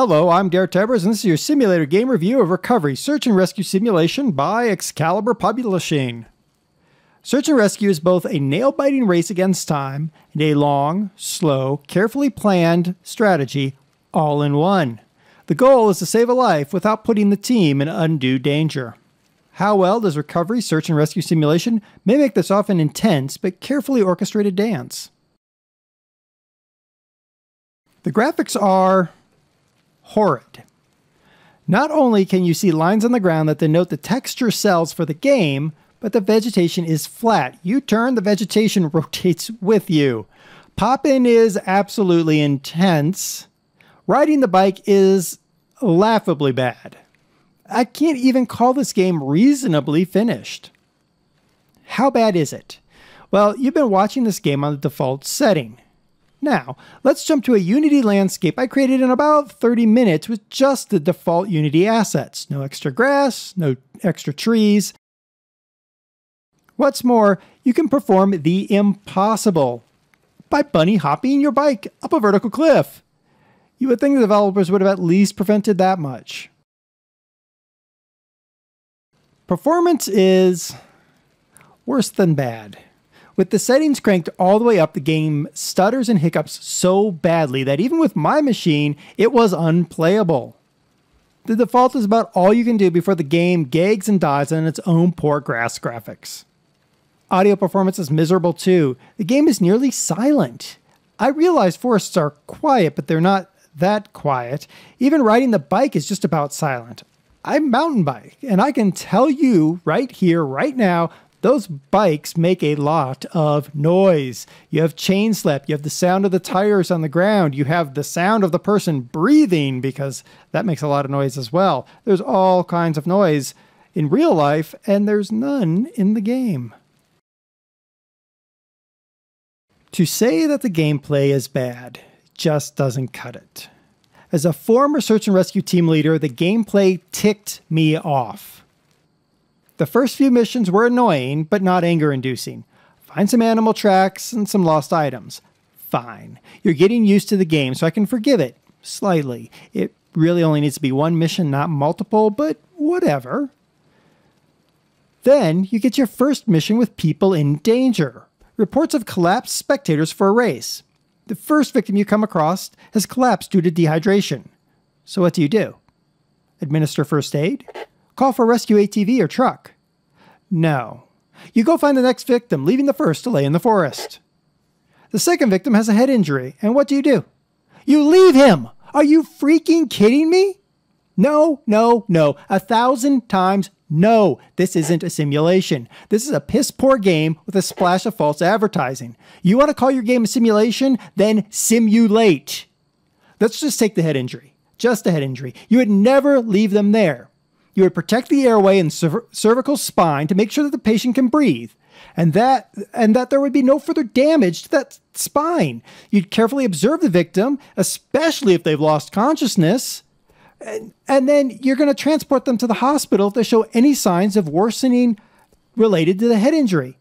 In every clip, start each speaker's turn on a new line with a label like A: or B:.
A: Hello, I'm DerTebbers, and this is your simulator game review of Recovery Search and Rescue Simulation by Excalibur Publishing. Search and Rescue is both a nail-biting race against time and a long, slow, carefully planned strategy all in one. The goal is to save a life without putting the team in undue danger. How well does Recovery Search and Rescue Simulation mimic this often intense but carefully orchestrated dance? The graphics are horrid. Not only can you see lines on the ground that denote the texture cells for the game, but the vegetation is flat. You turn, the vegetation rotates with you. Pop-in is absolutely intense. Riding the bike is laughably bad. I can't even call this game reasonably finished. How bad is it? Well, you've been watching this game on the default setting. Now, let's jump to a Unity landscape I created in about 30 minutes with just the default Unity assets. No extra grass, no extra trees. What's more, you can perform the impossible by bunny hopping your bike up a vertical cliff. You would think the developers would have at least prevented that much. Performance is worse than bad. With the settings cranked all the way up, the game stutters and hiccups so badly that even with my machine, it was unplayable. The default is about all you can do before the game gags and dies on its own poor grass graphics. Audio performance is miserable too. The game is nearly silent. I realize forests are quiet, but they're not that quiet. Even riding the bike is just about silent. I mountain bike, and I can tell you right here, right now, those bikes make a lot of noise. You have chain slip, you have the sound of the tires on the ground, you have the sound of the person breathing because that makes a lot of noise as well. There's all kinds of noise in real life, and there's none in the game. To say that the gameplay is bad just doesn't cut it. As a former search and rescue team leader, the gameplay ticked me off. The first few missions were annoying, but not anger-inducing. Find some animal tracks and some lost items. Fine. You're getting used to the game, so I can forgive it. Slightly. It really only needs to be one mission, not multiple, but whatever. Then you get your first mission with people in danger. Reports of collapsed spectators for a race. The first victim you come across has collapsed due to dehydration. So what do? Administer first aid? Call for a rescue ATV or truck? No. You go find the next victim, leaving the first to lay in the forest. The second victim has a head injury, and what do? You leave him! Are you freaking kidding me? No, no, no. 1,000 times no. This isn't a simulation. This is a piss-poor game with a splash of false advertising. You want to call your game a simulation? Then simulate. Let's just take the head injury. Just a head injury. You would never leave them there. You would protect the airway and cervical spine to make sure that the patient can breathe, and that there would be no further damage to that spine. You'd carefully observe the victim, especially if they've lost consciousness, and then you're going to transport them to the hospital if they show any signs of worsening related to the head injury.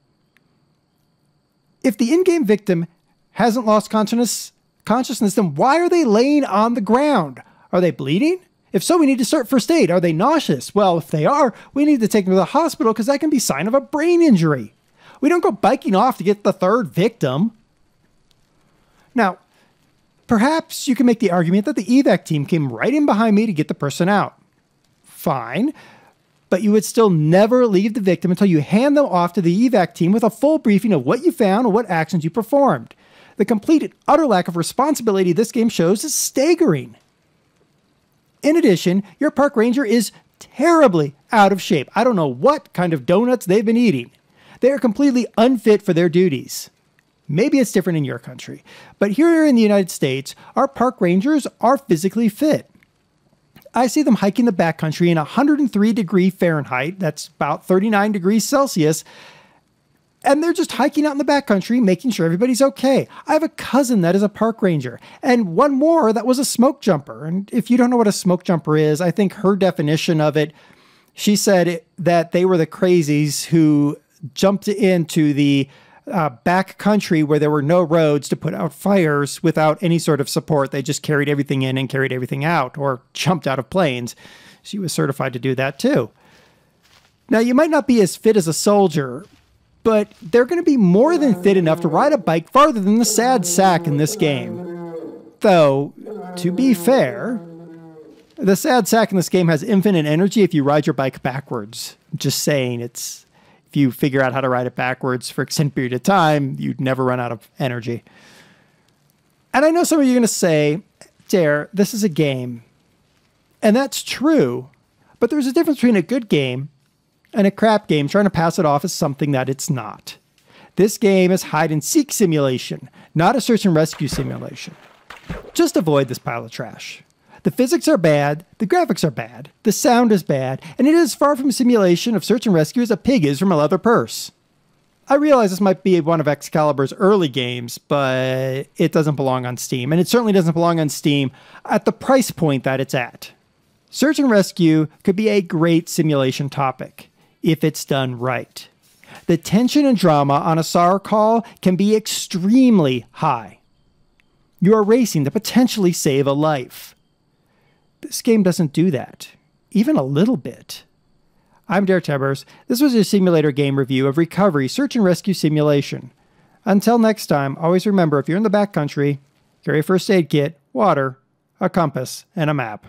A: If the in-game victim hasn't lost consciousness, then why are they laying on the ground? Are they bleeding? If so, we need to start first aid. Are they nauseous? Well, if they are, we need to take them to the hospital because that can be a sign of a brain injury. We don't go biking off to get the third victim. Now, perhaps you can make the argument that the evac team came right in behind me to get the person out. Fine, but you would still never leave the victim until you hand them off to the evac team with a full briefing of what you found and what actions you performed. The complete and utter lack of responsibility this game shows is staggering. In addition, your park ranger is terribly out of shape. I don't know what kind of donuts they've been eating. They are completely unfit for their duties. Maybe it's different in your country, but here in the United States, our park rangers are physically fit. I see them hiking the backcountry in 103 degrees Fahrenheit, that's about 39 degrees Celsius, and they're just hiking out in the backcountry, making sure everybody's okay. I have a cousin that is a park ranger, and one more that was a smoke jumper. And if you don't know what a smoke jumper is, I think her definition of it, she said that they were the crazies who jumped into the back country where there were no roads to put out fires without any sort of support. They just carried everything in and carried everything out, or jumped out of planes. She was certified to do that too. Now, you might not be as fit as a soldier, but they're going to be more than fit enough to ride a bike farther than the sad sack in this game. Though, to be fair, the sad sack in this game has infinite energy if you ride your bike backwards. Just saying, if you figure out how to ride it backwards for an extended period of time, you'd never run out of energy. And I know some of you are going to say, Dare, this is a game. And that's true, but there's a difference between a good game and a crap game trying to pass it off as something that it's not. This game is hide-and-seek simulation, not a search and rescue simulation. Just avoid this pile of trash. The physics are bad, the graphics are bad, the sound is bad, and it is far from a simulation of search and rescue as a pig is from a leather purse. I realize this might be one of Excalibur's early games, but it doesn't belong on Steam, and it certainly doesn't belong on Steam at the price point that it's at. Search and rescue could be a great simulation topic, if it's done right. The tension and drama on a SAR call can be extremely high. You are racing to potentially save a life. This game doesn't do that, even a little bit. I'm DerTebbers. This was your simulator game review of Recovery Search and Rescue Simulation. Until next time, always remember, if you're in the backcountry, carry a first aid kit, water, a compass, and a map.